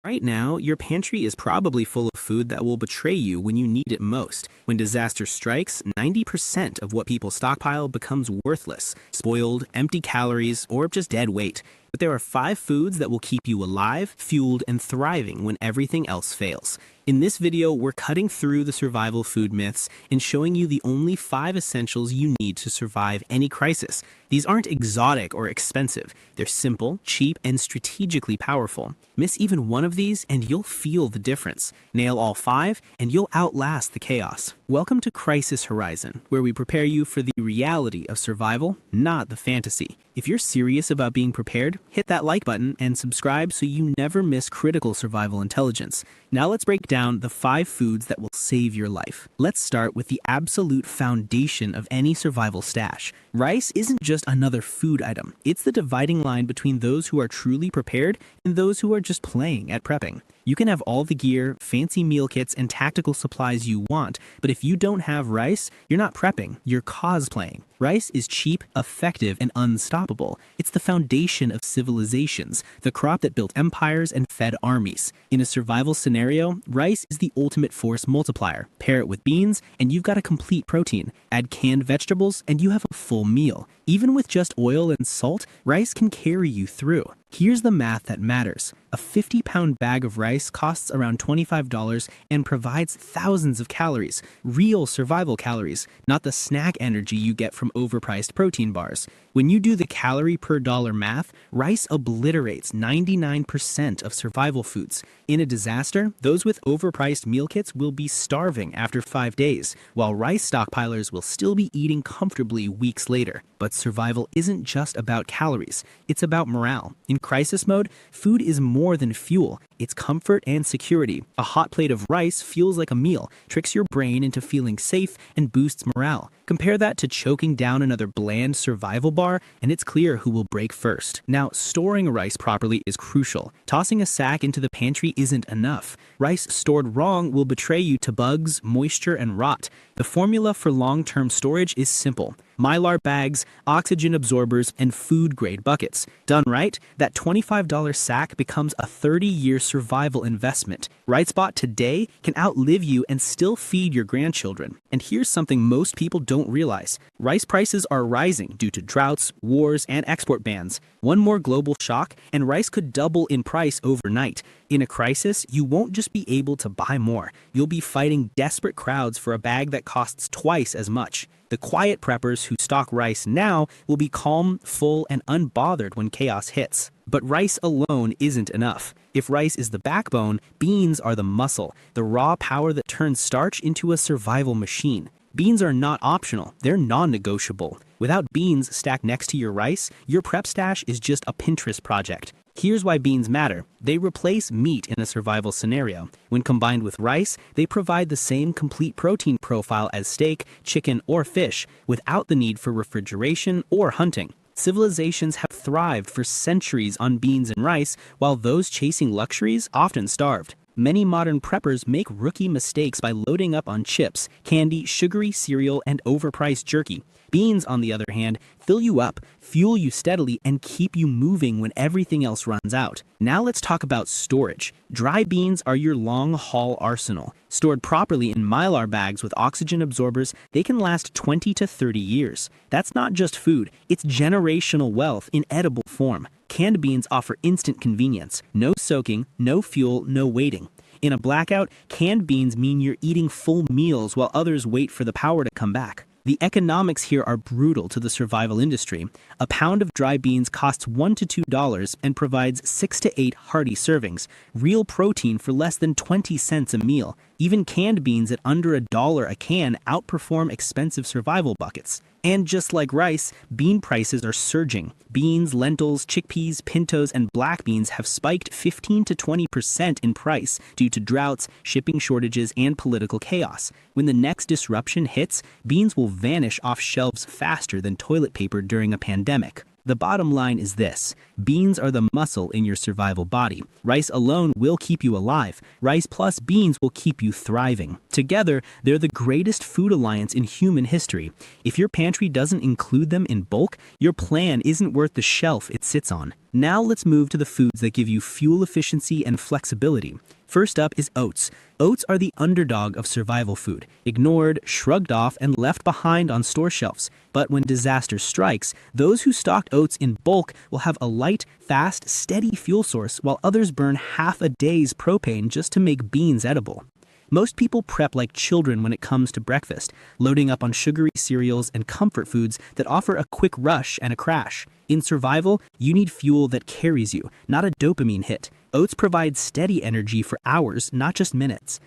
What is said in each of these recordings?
Right now, your pantry is probably full of food that will betray you when you need it most. When disaster strikes, 90% of what people stockpile becomes worthless, spoiled, empty calories, or just dead weight. But there are 5 foods that will keep you alive, fueled, and thriving when everything else fails. In this video, we're cutting through the survival food myths and showing you the only 5 essentials you need to survive any crisis. These aren't exotic or expensive. They're simple, cheap, and strategically powerful. Miss even one of these and you'll feel the difference. Nail all 5 and you'll outlast the chaos. Welcome to Crisis Horizon, where we prepare you for the reality of survival, not the fantasy. If you're serious about being prepared, hit that like button and subscribe so you never miss critical survival intelligence. Now let's break down the 5 foods that will save your life. Let's start with the absolute foundation of any survival stash. Rice isn't just another food item. It's the dividing line between those who are truly prepared and those who are just playing at prepping. You can have all the gear, fancy meal kits, and tactical supplies you want, but if you don't have rice, you're not prepping, you're cosplaying. Rice is cheap, effective, and unstoppable. It's the foundation of civilizations, the crop that built empires and fed armies. In a survival scenario, rice is the ultimate force multiplier. Pair it with beans, and you've got a complete protein. Add canned vegetables, and you have a full meal. Even with just oil and salt, rice can carry you through. Here's the math that matters. A 50-pound bag of rice costs around $25 and provides thousands of calories, real survival calories, not the snack energy you get from overpriced protein bars. When you do the calorie per dollar math, rice obliterates 99% of survival foods. In a disaster, those with overpriced meal kits will be starving after 5 days, while rice stockpilers will still be eating comfortably weeks later. But survival isn't just about calories, it's about morale. In crisis mode, food is more than fuel, it's comfort and security. A hot plate of rice feels like a meal, tricks your brain into feeling safe, and boosts morale. Compare that to choking down another bland survival bar, and it's clear who will break first. Now, storing rice properly is crucial. Tossing a sack into the pantry isn't enough. Rice stored wrong will betray you to bugs, moisture, and rot. The formula for long-term storage is simple. Mylar bags, oxygen absorbers, and food-grade buckets. Done right, that $25 sack becomes a 30-year survival investment. Rice bought today can outlive you and still feed your grandchildren. And here's something most people don't realize. Rice prices are rising due to droughts, wars, and export bans. One more global shock, and rice could double in price overnight. In a crisis, you won't just be able to buy more. You'll be fighting desperate crowds for a bag that costs twice as much. The quiet preppers who stock rice now will be calm, full, and unbothered when chaos hits. But rice alone isn't enough. If rice is the backbone, beans are the muscle, the raw power that turns starch into a survival machine. Beans are not optional, they're non-negotiable. Without beans stacked next to your rice, your prep stash is just a Pinterest project. Here's why beans matter. They replace meat in a survival scenario. When combined with rice, they provide the same complete protein profile as steak, chicken, or fish, without the need for refrigeration or hunting. Civilizations have thrived for centuries on beans and rice, while those chasing luxuries often starved. Many modern preppers make rookie mistakes by loading up on chips, candy, sugary cereal, and overpriced jerky. Beans, on the other hand, fill you up, fuel you steadily, and keep you moving when everything else runs out. Now let's talk about storage. Dry beans are your long-haul arsenal. Stored properly in Mylar bags with oxygen absorbers, they can last 20 to 30 years. That's not just food, it's generational wealth in edible form. Canned beans offer instant convenience. No soaking, no fuel, no waiting. In a blackout, canned beans mean you're eating full meals while others wait for the power to come back. The economics here are brutal to the survival industry. A pound of dry beans costs $1 to $2 and provides 6 to 8 hearty servings, real protein for less than 20 cents a meal. Even canned beans at under $1 a can outperform expensive survival buckets. And just like rice, bean prices are surging. Beans, lentils, chickpeas, pintos, and black beans have spiked 15 to 20% in price due to droughts, shipping shortages, and political chaos. When the next disruption hits, beans will vanish off shelves faster than toilet paper during a pandemic. The bottom line is this: beans are the muscle in your survival body. Rice alone will keep you alive. Rice plus beans will keep you thriving. Together, they're the greatest food alliance in human history. If your pantry doesn't include them in bulk, your plan isn't worth the shelf it sits on. Now let's move to the foods that give you fuel efficiency and flexibility. First up is oats. Oats are the underdog of survival food, ignored, shrugged off, and left behind on store shelves. But when disaster strikes, those who stocked oats in bulk will have a light, fast, steady fuel source, while others burn half a day's propane just to make beans edible. Most people prep like children when it comes to breakfast, loading up on sugary cereals and comfort foods that offer a quick rush and a crash. In survival, you need fuel that carries you, not a dopamine hit. Oats provide steady energy for hours, not just minutes.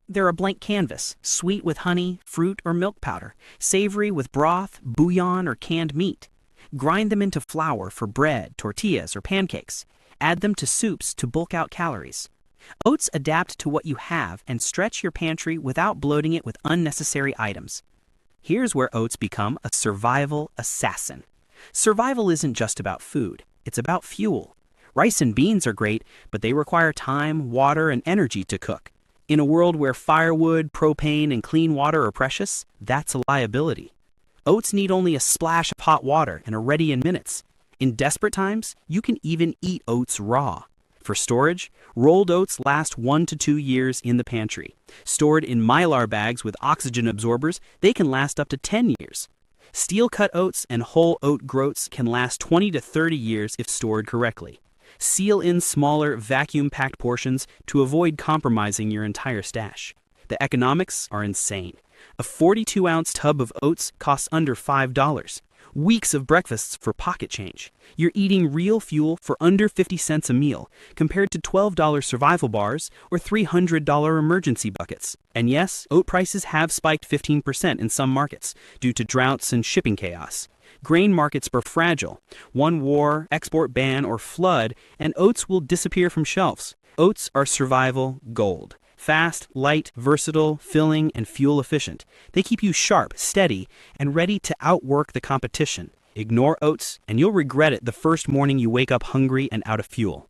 They're a blank canvas, sweet with honey, fruit, or milk powder, savory with broth, bouillon, or canned meat. Grind them into flour for bread, tortillas, or pancakes. Add them to soups to bulk out calories. Oats adapt to what you have and stretch your pantry without bloating it with unnecessary items. Here's where oats become a survival assassin. Survival isn't just about food, it's about fuel. Rice and beans are great, but they require time, water, and energy to cook. In a world where firewood, propane, and clean water are precious, that's a liability. Oats need only a splash of hot water and are ready in minutes. In desperate times, you can even eat oats raw. For storage, rolled oats last 1 to 2 years in the pantry. Stored in mylar bags with oxygen absorbers, they can last up to 10 years. Steel-cut oats and whole oat groats can last 20 to 30 years if stored correctly. Seal in smaller, vacuum-packed portions to avoid compromising your entire stash. The economics are insane. A 42-ounce tub of oats costs under $5. Weeks of breakfasts for pocket change. You're eating real fuel for under 50 cents a meal, compared to $12 survival bars or $300 emergency buckets. And yes, oat prices have spiked 15% in some markets due to droughts and shipping chaos. Grain markets are fragile. One war, export ban, or flood, and oats will disappear from shelves. Oats are survival gold. Fast, light, versatile, filling, and fuel efficient. They keep you sharp, steady, and ready to outwork the competition. Ignore oats, and you'll regret it the first morning you wake up hungry and out of fuel.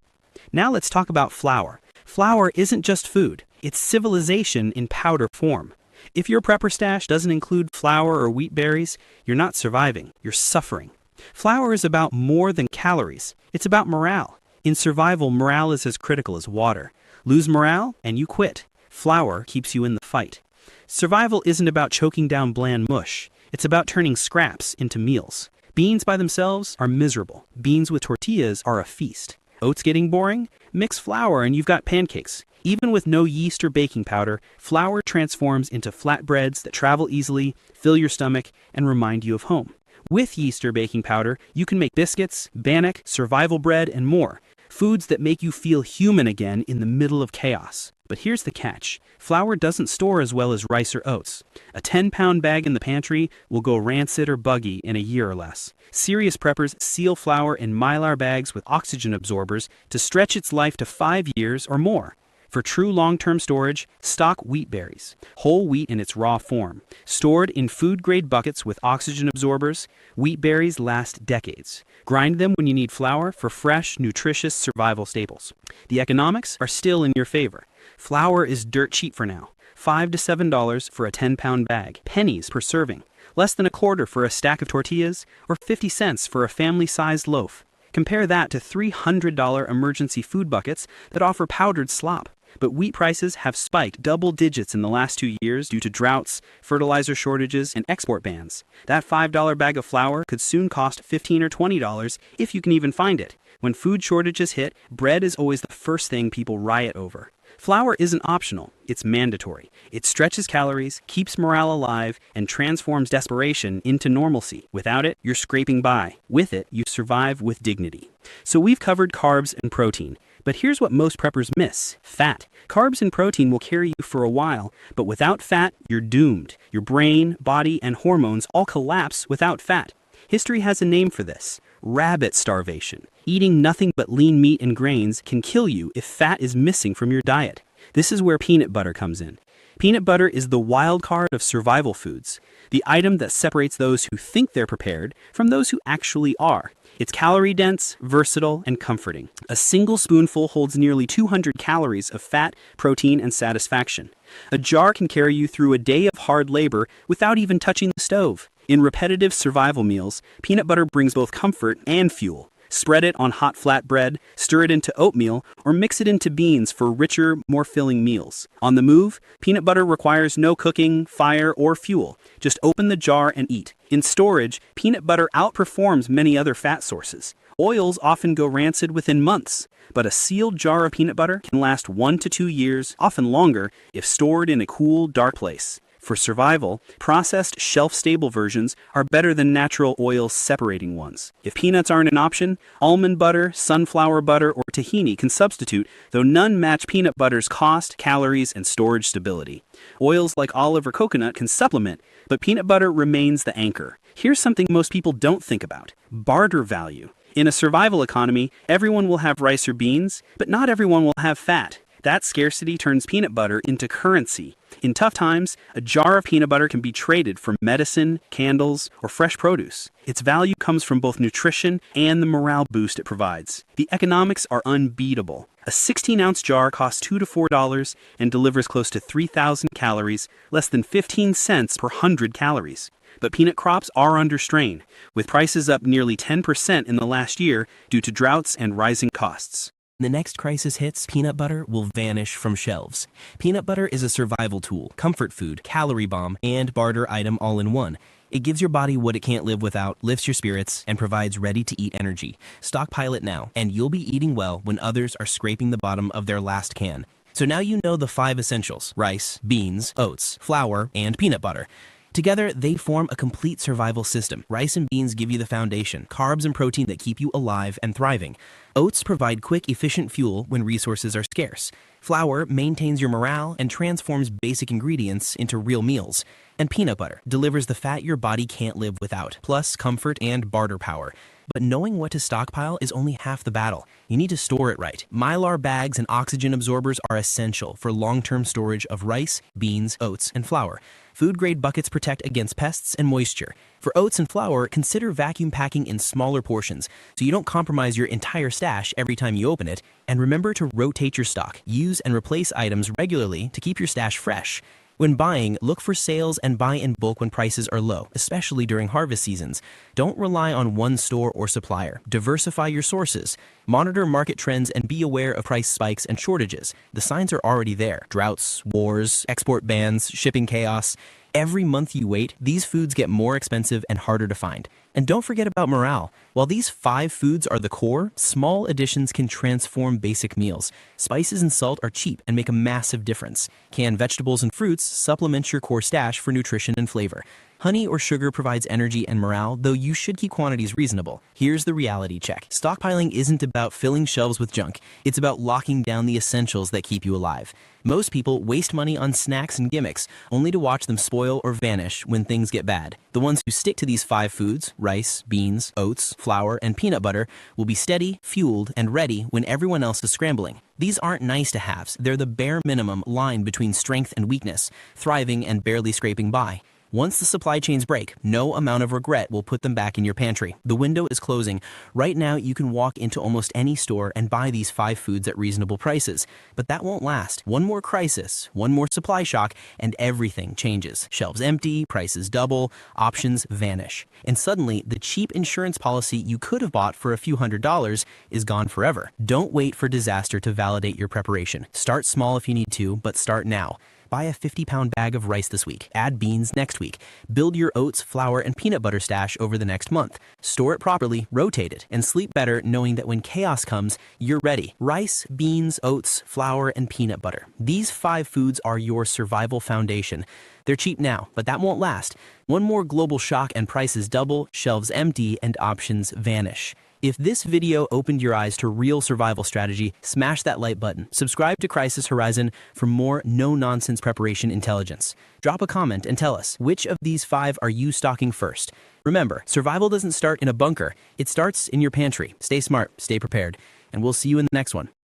Now let's talk about flour. Flour isn't just food, it's civilization in powder form. If your prepper stash doesn't include flour or wheat berries, you're not surviving, you're suffering. Flour is about more than calories, it's about morale. In survival, morale is as critical as water. Lose morale, and you quit. Flour keeps you in the fight. Survival isn't about choking down bland mush. It's about turning scraps into meals. Beans by themselves are miserable. Beans with tortillas are a feast. Oats getting boring? Mix flour and you've got pancakes. Even with no yeast or baking powder, flour transforms into flatbreads that travel easily, fill your stomach, and remind you of home. With yeast or baking powder, you can make biscuits, bannock, survival bread, and more. Foods that make you feel human again in the middle of chaos. But here's the catch. Flour doesn't store as well as rice or oats. A 10-pound bag in the pantry will go rancid or buggy in a year or less. Serious preppers seal flour in mylar bags with oxygen absorbers to stretch its life to 5 years or more. For true long-term storage, stock wheat berries, whole wheat in its raw form. Stored in food-grade buckets with oxygen absorbers, wheat berries last decades. Grind them when you need flour for fresh, nutritious survival staples. The economics are still in your favor. Flour is dirt cheap for now. $5 to $7 for a 10-pound bag, pennies per serving. Less than a quarter for a stack of tortillas, or 50 cents for a family-sized loaf. Compare that to $300 emergency food buckets that offer powdered slop. But wheat prices have spiked double digits in the last 2 years due to droughts, fertilizer shortages, and export bans. That $5 bag of flour could soon cost $15 or $20 if you can even find it. When food shortages hit, bread is always the first thing people riot over. Flour isn't optional, it's mandatory. It stretches calories, keeps morale alive, and transforms desperation into normalcy. Without it, you're scraping by. With it, you survive with dignity. So we've covered carbs and protein. But here's what most preppers miss: fat. Carbs and protein will carry you for a while, but without fat, you're doomed. Your brain, body, and hormones all collapse without fat. History has a name for this: rabbit starvation. Eating nothing but lean meat and grains can kill you if fat is missing from your diet. This is where peanut butter comes in. Peanut butter is the wild card of survival foods, the item that separates those who think they're prepared from those who actually are. It's calorie-dense, versatile, and comforting. A single spoonful holds nearly 200 calories of fat, protein, and satisfaction. A jar can carry you through a day of hard labor without even touching the stove. In repetitive survival meals, peanut butter brings both comfort and fuel. Spread it on hot flatbread, stir it into oatmeal, or mix it into beans for richer, more filling meals. On the move, peanut butter requires no cooking, fire, or fuel. Just open the jar and eat. In storage, peanut butter outperforms many other fat sources. Oils often go rancid within months, but a sealed jar of peanut butter can last 1 to 2 years, often longer, if stored in a cool, dark place. For survival, processed shelf-stable versions are better than natural oil-separating ones. If peanuts aren't an option, almond butter, sunflower butter, or tahini can substitute, though none match peanut butter's cost, calories, and storage stability. Oils like olive or coconut can supplement, but peanut butter remains the anchor. Here's something most people don't think about: barter value. In a survival economy, everyone will have rice or beans, but not everyone will have fat. That scarcity turns peanut butter into currency. In tough times, a jar of peanut butter can be traded for medicine, candles, or fresh produce. Its value comes from both nutrition and the morale boost it provides. The economics are unbeatable. A 16-ounce jar costs $2 to $4 and delivers close to 3,000 calories, less than 15 cents per 100 calories. But peanut crops are under strain, with prices up nearly 10% in the last year due to droughts and rising costs. The next crisis hits, peanut butter will vanish from shelves. Peanut butter is a survival tool, comfort food, calorie bomb, and barter item all in one. It gives your body what it can't live without, lifts your spirits, and provides ready-to-eat energy. Stockpile it now, and you'll be eating well when others are scraping the bottom of their last can. So now you know the 5 essentials: rice, beans, oats, flour, and peanut butter. Together, they form a complete survival system. Rice and beans give you the foundation, carbs and protein that keep you alive and thriving. Oats provide quick, efficient fuel when resources are scarce. Flour maintains your morale and transforms basic ingredients into real meals. And peanut butter delivers the fat your body can't live without, plus comfort and barter power. But knowing what to stockpile is only half the battle. You need to store it right. Mylar bags and oxygen absorbers are essential for long-term storage of rice, beans, oats, and flour. Food-grade buckets protect against pests and moisture. For oats and flour, consider vacuum packing in smaller portions so you don't compromise your entire stash every time you open it. And remember to rotate your stock. Use and replace items regularly to keep your stash fresh. When buying, look for sales and buy in bulk when prices are low, especially during harvest seasons. Don't rely on one store or supplier. Diversify your sources. Monitor market trends and be aware of price spikes and shortages. The signs are already there: droughts, wars, export bans, shipping chaos. Every month you wait, these foods get more expensive and harder to find. And don't forget about morale. While these 5 foods are the core, small additions can transform basic meals. Spices and salt are cheap and make a massive difference. Canned vegetables and fruits supplement your core stash for nutrition and flavor. Honey or sugar provides energy and morale, though you should keep quantities reasonable. Here's the reality check. Stockpiling isn't about filling shelves with junk. It's about locking down the essentials that keep you alive. Most people waste money on snacks and gimmicks, only to watch them spoil or vanish when things get bad. The ones who stick to these 5 foods, rice, beans, oats, flour, and peanut butter, will be steady, fueled, and ready when everyone else is scrambling. These aren't nice-to-haves. They're the bare minimum line between strength and weakness, thriving and barely scraping by. Once the supply chains break, no amount of regret will put them back in your pantry. The window is closing. Right now, you can walk into almost any store and buy these 5 foods at reasonable prices. But that won't last. One more crisis, one more supply shock, and everything changes. Shelves empty, prices double, options vanish. And suddenly, the cheap insurance policy you could have bought for a few $100s is gone forever. Don't wait for disaster to validate your preparation. Start small if you need to, but start now. Buy a 50-pound bag of rice this week. Add beans next week. Build your oats, flour, and peanut butter stash over the next month. Store it properly, rotate it, and sleep better knowing that when chaos comes, you're ready. Rice, beans, oats, flour, and peanut butter. These 5 foods are your survival foundation. They're cheap now, but that won't last. One more global shock and prices double, shelves empty, and options vanish. If this video opened your eyes to real survival strategy, smash that like button. Subscribe to Crisis Horizon for more no-nonsense preparation intelligence. Drop a comment and tell us, which of these 5 are you stocking first? Remember, survival doesn't start in a bunker. It starts in your pantry. Stay smart, stay prepared, and we'll see you in the next one.